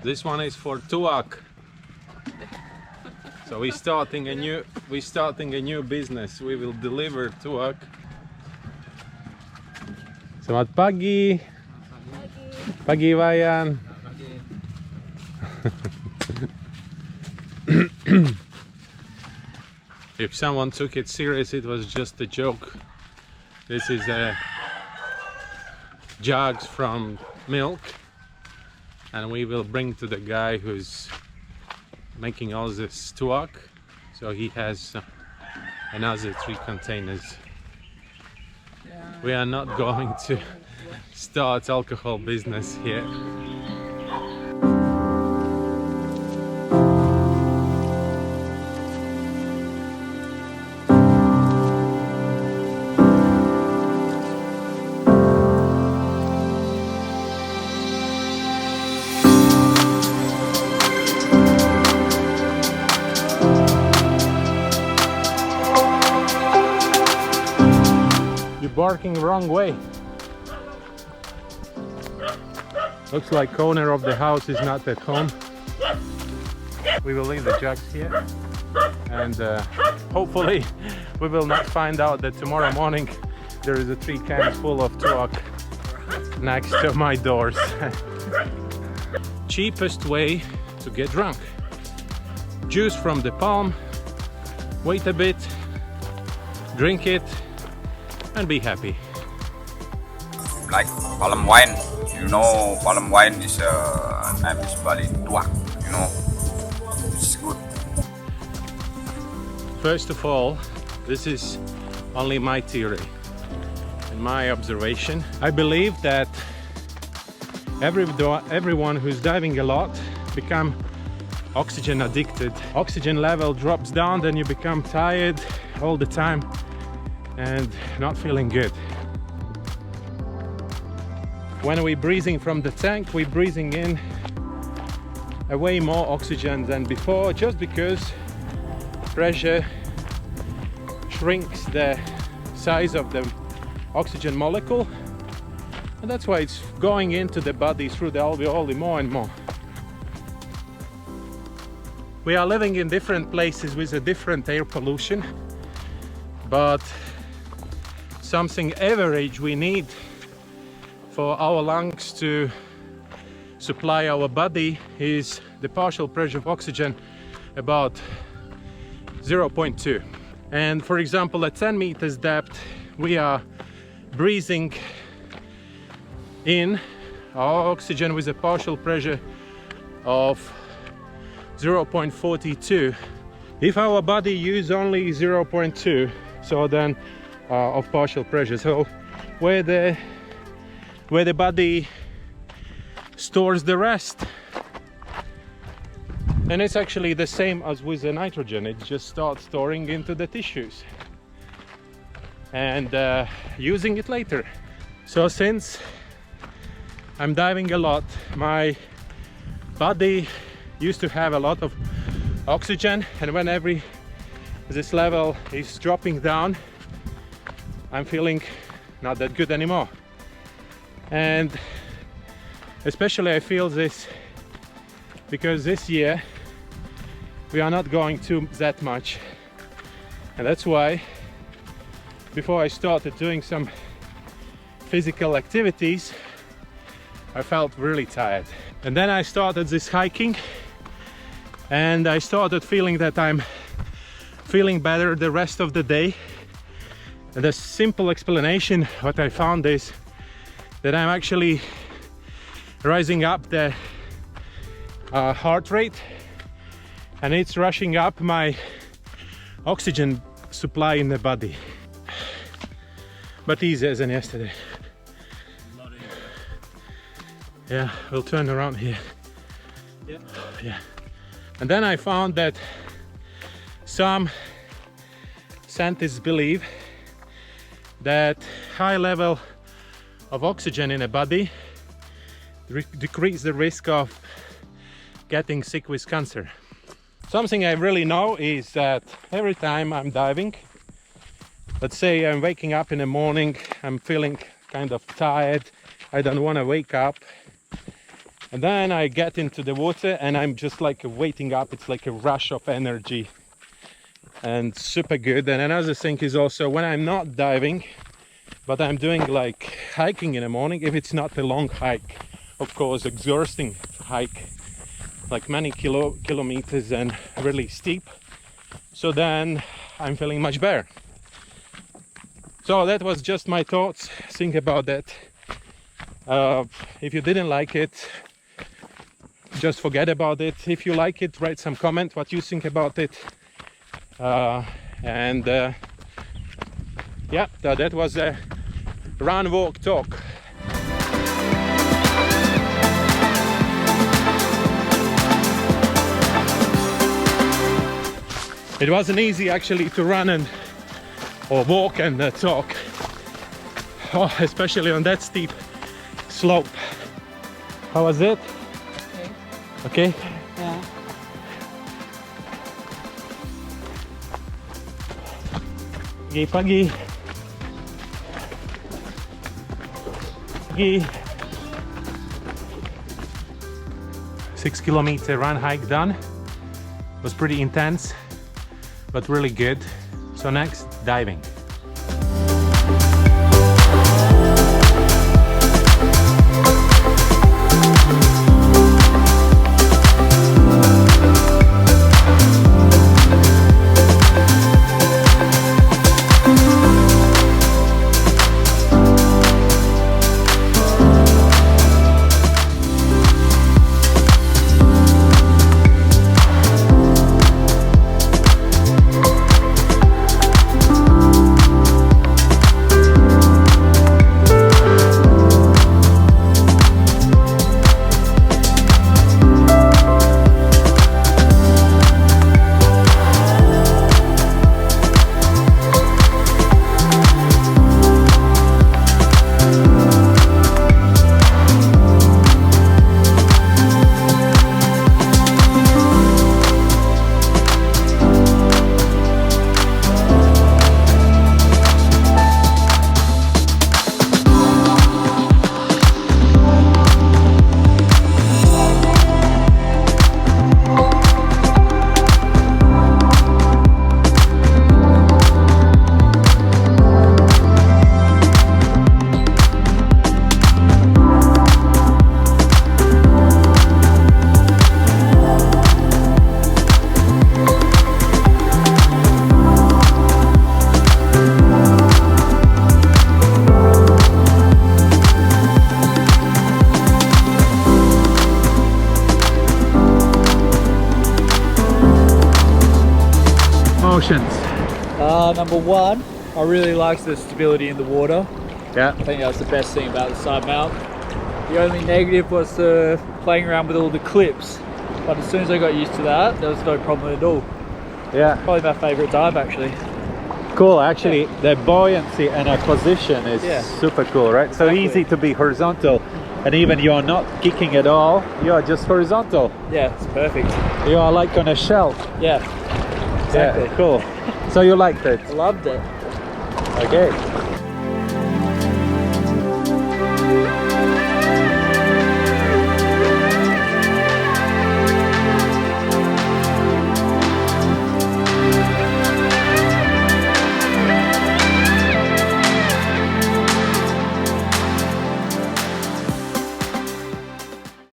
This one is for Tuak. So we're starting a new business. We will deliver Tuak. Selamat pagi. Pagi Wayan. If someone took it serious, it was just a joke. This is jugs from milk, and we will bring to the guy who's making all this tuak. So he has another 3 containers. We are not going to start alcohol business here. Barking wrong way. Looks like owner of the house is not at home. We will leave the jugs here, and hopefully we will not find out that tomorrow morning there is a 3 cans full of tuak next to my doors. Cheapest way to get drunk. Juice from the palm, wait a bit, drink it, and be happy. Like palm wine, you know, palm wine is name is Bali tuak, you know, it's good. First of all, this is only my theory and my observation. I believe that everyone who's diving a lot become oxygen addicted. Oxygen level drops down, then you become tired all the time and not feeling good. When we're breathing from the tank, we're breathing in a way more oxygen than before, just because pressure shrinks the size of the oxygen molecule, and that's why it's going into the body through the alveoli more and more. We are living in different places with a different air pollution, but something average we need for our lungs to supply our body is the partial pressure of oxygen about 0.2. And for example, at 10 meters depth, we are breathing in our oxygen with a partial pressure of 0.42. If our body use only 0.2, so then of partial pressure, so where the body stores the rest, and it's actually the same as with the nitrogen. It just starts storing into the tissues and using it later. So since I'm diving a lot, my body used to have a lot of oxygen, and when this level is dropping down, I'm feeling not that good anymore. And especially I feel this because this year we are not going to that much, and that's why before I started doing some physical activities I felt really tired. And then I started this hiking, and I started feeling that I'm feeling better the rest of the day. And the simple explanation what I found is that I'm actually rising up the heart rate, and it's rushing up my oxygen supply in the body. But easier than yesterday. Yeah, we'll turn around here. Yeah. And then I found that some scientists believe that high level of oxygen in a body decrease the risk of getting sick with cancer. Something I really know is that every time I'm diving, let's say I'm waking up in the morning, I'm feeling kind of tired, I don't want to wake up, And then I get into the water and I'm just like waking up. It's like a rush of energy and super good. And another thing is also when I'm not diving, but I'm doing like hiking in the morning, if it's not a long hike, of course, exhausting hike, like many kilometers and really steep, so then I'm feeling much better. So that was just my thoughts. Think about that. If you didn't like it, just forget about it. If you like it, write some comment what you think about it. Yeah, that was a run, walk, talk. It wasn't easy actually to run or walk and talk, especially on that steep slope. How was it? Okay? Yeah. Pagi, pagi. Pagi. 6-kilometer run hike done. It was pretty intense, but really good. So next, diving. Number one, I really like the stability in the water. Yeah. I think that's the best thing about the side mount. The only negative was the playing around with all the clips, but as soon as I got used to that, there was no problem at all. Yeah. Probably my favourite dive actually. Cool, actually, the buoyancy and a position is super cool, right? So Exactly. easy to be horizontal, and even you're not kicking at all, you're just horizontal. Yeah, it's perfect. You are like on a shelf. Yeah, exactly. Yeah, cool. So you liked it? I loved it. Okay.